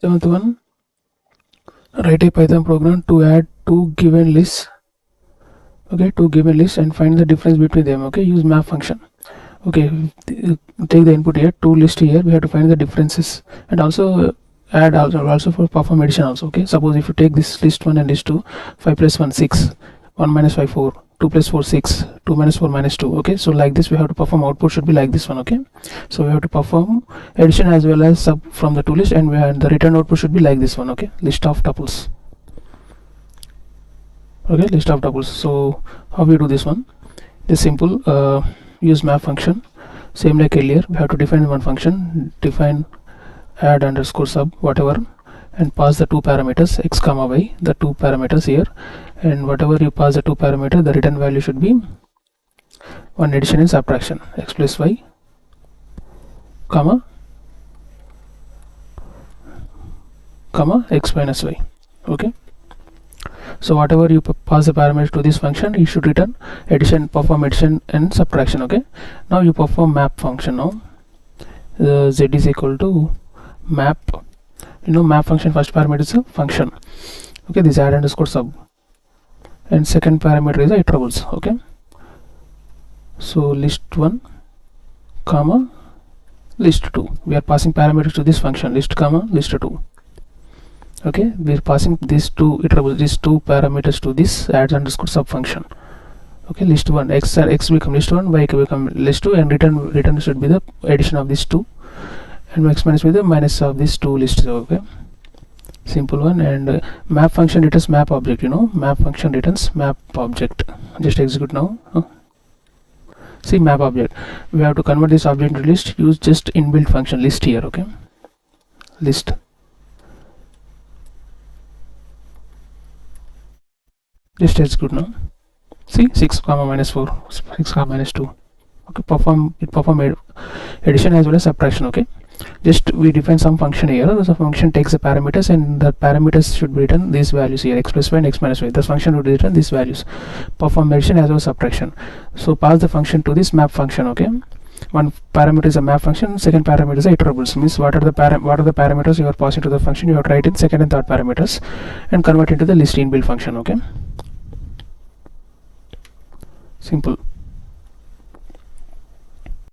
Seventh one, write a Python program to add two given lists. Okay, two given lists and find the difference between them. Okay, use map function. Okay, take the input here, two lists here, we have to find the differences, and also add also for perform addition also. Okay, suppose if you take this list 1 and list 2, 5 plus 1 6, 1 minus 5 4, 2 plus 4 6, 2 minus 4 minus 2. Okay, so like this we have to perform, output should be like this one. Okay, so we have to perform addition as well as sub from the two list, and the return output should be like this one. Okay, list of tuples. Okay, list of tuples. So how we do this one? This simple. Use map function, same like earlier. We have to define one function, define add underscore sub whatever, and pass the two parameters x comma y, the two parameters here, and whatever you pass the two parameter, the return value should be one addition and subtraction, x plus y comma x minus y. Okay, so whatever you pass the parameters to this function, you should return addition, perform addition and subtraction. Okay, now you perform map function. Now z is equal to map. Map function first parameter is a function. Okay, this add underscore sub, and second parameter is iterables. Okay, so list 1 comma list 2, we are passing parameters to this function, list comma list 2. Okay, we are passing these two iterables, these two parameters to this add underscore sub function. Okay, list 1 x become list 1, y become list 2, and return should be the addition of these two, and x minus with the minus of these two lists. Okay, simple one. And map function returns map object. Map function returns map object. Just execute now. See, map object, we have to convert this object into list. Use just inbuilt function list here. Okay, list. Just execute now. See, 6 comma minus 4, 6 comma minus 2. Okay, perform addition as well as subtraction. Okay, just we define some function here. The function takes the parameters, and the parameters should be written these values here, x plus y and x minus y. This function would return these values. Perform addition as well as subtraction. So pass the function to this map function. Okay, one parameter is a map function, second parameter is iterables. Means what are the parameters you are passing to the function, you have to write in second and third parameters and convert into the list inbuilt function. Okay, simple.